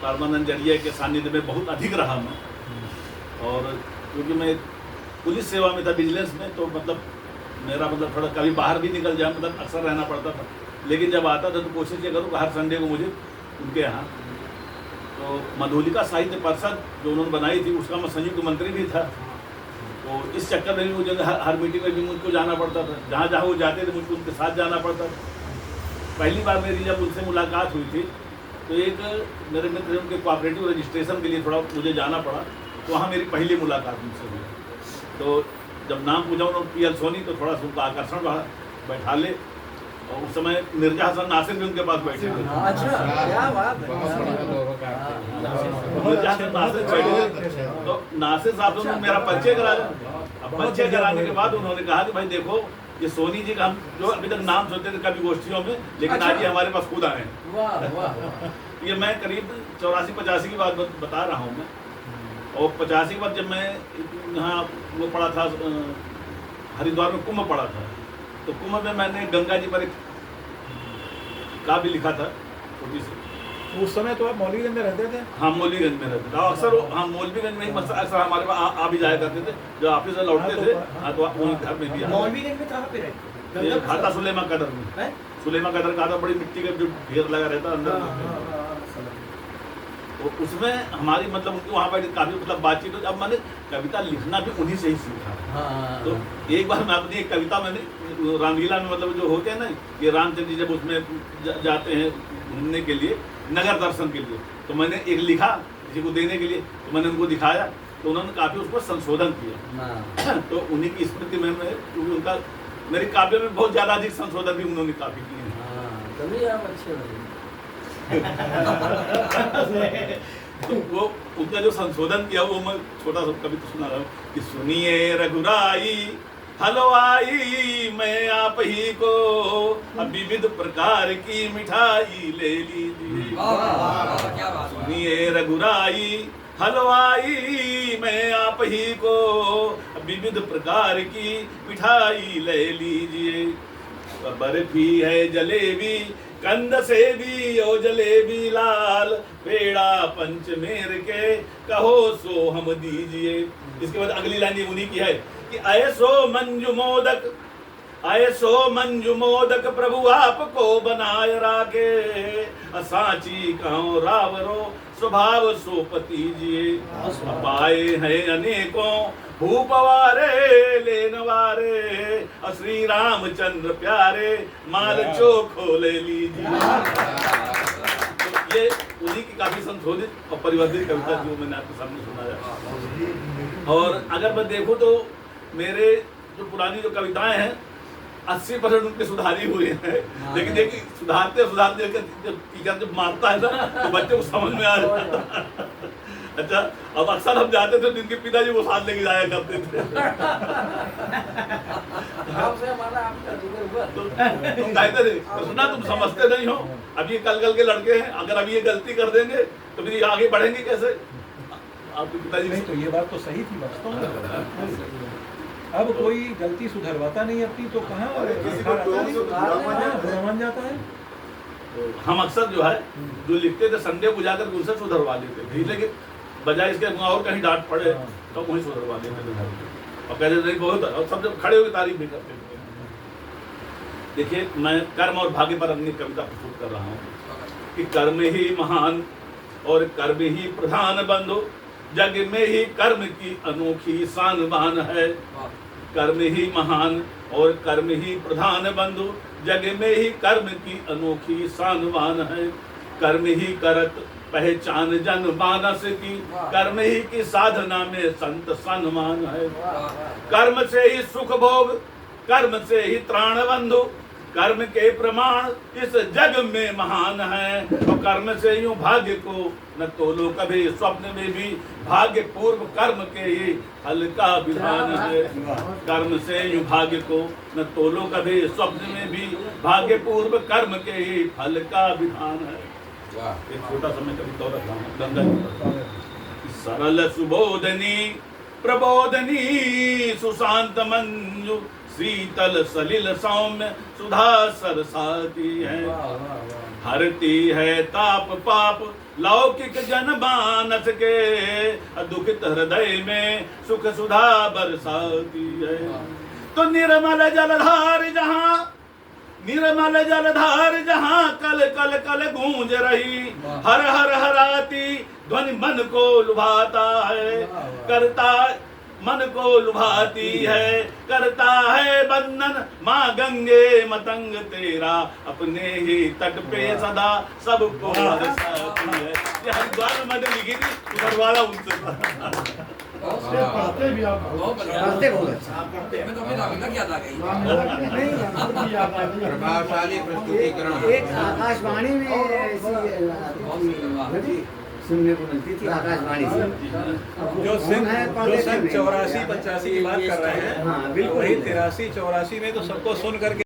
परमानंद जरिए के सानिध्य में बहुत अधिक रहा मैं। और क्योंकि मैं पुलिस सेवा में था, विजिलेंस में, तो मतलब मेरा मतलब थोड़ा कभी बाहर भी निकल जाए, मतलब अक्सर रहना पड़ता था। लेकिन जब आता था तो कोशिश ये करूँ कि हर संडे को मुझे उनके यहाँ, तो मधुलिका साहित्य परिषद जो उन्होंने बनाई थी उसका मैं संयुक्त मंत्री भी था। तो इस चक्कर में भी मुझे हर मीटिंग में भी मुझको जाना पड़ता था, जहाँ जहाँ वो जाते थे मुझको उनके साथ जाना पड़ता था। पहली बार मेरी जब उनसे मुलाकात हुई थी तो एक मेरे मित्र उनके कोऑपरेटिव रजिस्ट्रेशन के लिए थोड़ा मुझे जाना पड़ा, तो वहाँ मेरी पहली मुलाकात उनसे हुई। तो जब नाम पूछा उन्होंने पीएल सोनी, तो थोड़ा सा उनका आकर्षण बढ़ा, बैठा ले। और उस समय मिर्जा हसन नासिर भी उनके पास बैठे थे। अच्छा, क्या बात है। मिर्जा हसन नासिर बैठे थे, तो नासिर साहब ने मेरा परिचय कराया। अब परिचय कराने के बाद उन्होंने कहा कि भाई देखो, ये सोनी जी का हम जो अभी तक नाम सुनते थे कभी गोष्ठियों में, लेकिन आज ये हमारे पास खुद आए हैं। ये मैं करीब 84-85 की बात बता रहा हूँ मैं। और 85 के बाद जब मैं यहाँ वो पढ़ा था, हरिद्वार में कुंभ पढ़ा था, तो कुंभ में मैंने गंगा जी पर एक काव्य लिखा था छोटी सी। उस समय तो आप मौलवीगंज में रहते थे? हाँ, मौलवीगंज में रहते थे। अक्सर हाँ, मौलवीगंज में ही अक्सर हमारे पास आ भी जाया करते थे, जो ऑफिस से लौटते थे। हाँ, तो उन्हीं घर में भी आए। मौलवीगंज में कहाँ पे रहते? खाता सुलेमा कदर में। सुलेमा कदर का था, बड़ी मिट्टी का जो ढेर लगा रहता अंदर। तो उसमें हमारी मतलब उनकी वहाँ पर काफ़ी मतलब बातचीत हुई। अब मैंने कविता लिखना भी उन्हीं से ही सीखा। तो एक बार मैं अपनी एक कविता मैंने रामलीला में मतलब जो होते हैं ना, ये रामचंद्र जी जब उसमें जाते हैं घूमने के लिए, नगर दर्शन के लिए, तो मैंने एक लिखा किसी को देने के लिए, तो मैंने उनको दिखाया, तो उन्होंने काफ़ी उसको संशोधन किया। तो उन्हीं की स्मृति में मैं, क्योंकि उनका मेरे काव्य में बहुत ज़्यादा अधिक संशोधन भी उन्होंने काफ़ी किए हैं। तभी आप अच्छे बने। तो वो उनका जो संशोधन किया वो मैं छोटा सा कविता सुना रहा हूँ कि सुनिए रघुराई हलवाई मैं आप ही को, अब विविध प्रकार की मिठाई ले लीजिए। सुनिए रघुराई हलवाई मैं आप ही को, विविध प्रकार की मिठाई ले लीजिए। बर्फी है जलेबी कंद से भी ओ जलेबी लाल, पेड़ा पंचमेर के कहो सो हम दीजिए। इसके बाद अगली लाइन ये उन्हीं की है कि ऐसो मंजू मोदक, ऐसो मंजू मोदक प्रभु आपको बनाए राखे, सांची कहो रावरो स्वभाव सो पतीजिए। पाए हैं अनेकों भूपवारे लेनवारे, श्री रामचंद्र प्यारे माल चोखो ले लीजिए। तो ये उन्हीं की काफी संशोधित और परिवर्तित कविता जो मैंने आपके सामने सुनाया। और अगर मैं देखूं तो मेरे जो पुरानी जो कविताएं हैं 80% उनके सुधारी हुए हैं। लेकिन देखिए सुधारते सुधारते टीचर जब मारता है ना तो बच्चे को समझ में आ जाता है। अच्छा, अब अक्सर हम जाते थे तो इनके पिताजी वो साथ लेके जाया करते थे। तो तुम कहते थे सुना तुम समझते नहीं हो, अब ये कल के लड़के हैं, अगर अभी ये गलती कर देंगे तो फिर आगे बढ़ेंगे कैसे? आपके पिताजी नहीं, तो ये बात तो सही थी वास्तव में। अब कोई गलती सुधरवाता नहीं अपनी, तो कहाँ बुरा मान जाता है। हम अक्सर जो है जो लिखते थे संडे को जाकर उनसे सुधरवा लेते थे, लेकिन बजाय इसके और कहीं डांट पड़े तो वहीं सुधरवा लेते थे और कहते थे बहुत, और सब जब खड़े होकर तारीफ भी करते थे। देखिए मैं कर्म और भाग्य पर अपनी कविता प्रस्तुत कर रहा हूँ कि कर्म ही महान और कर्म ही प्रधान बंधु, जग में ही कर्म की अनोखी शान बान है। कर्म ही महान और कर्म ही प्रधान बंधु, जग में ही कर्म की अनोखी शान बान है। कर्म ही करत पहचान जन मानस की, कर्म ही की साधना में संत सन्मान है। कर्म से ही सुख भोग, कर्म से ही त्राण बंधु, कर्म के प्रमाण इस जग में महान है। और कर्म से यूं भाग्य को न तोलो कभी, स्वप्न में भी भाग्य पूर्व कर्म के ही फल का विधान है। कर्म से यूं भाग्य को न तोलो कभी, स्वप्न में भी भाग्य पूर्व कर्म के ही फल का विधान है। एक छोटा सा मैं कविता रख रहा हूँ गंगा जी पर। सरल सुबोधनी प्रबोधनी सुशांत मंजु, शीतल सलिल सौम्य सुधा सरसाती है। हरती है ताप पाप लौकिक जन मानस के दुखित हृदय में सुख सुधा बरसाती है। तो निर्मल जलधार जहाँ कल कल कल गूंज रही, हर हर हराती ध्वनि मन को लुभाता है, करता मन को लुभाती है, करता है बंधन माँ गंगे मतंग तेरा, अपने ही तट पे सदा सबको हरसाती है। ये हरिद्वार में मैंने लिखी थी, उधर वाला उनसे पढ़ते भी आप पढ़ते बहुत अच्छा मैं तो अपनी नाविका की याद आ गई। नहीं हमको भी याद आ गई। प्रभावशाली प्रस्तुतिकरण। एक आकाशवाणी में ऐसी सुनने को मिलती थी, आकाशवाणी से। जो सन 84-85 की बात कर रहे हैं, हाँ, बिल्कुल। वही 83-84 में तो सबको सुन करके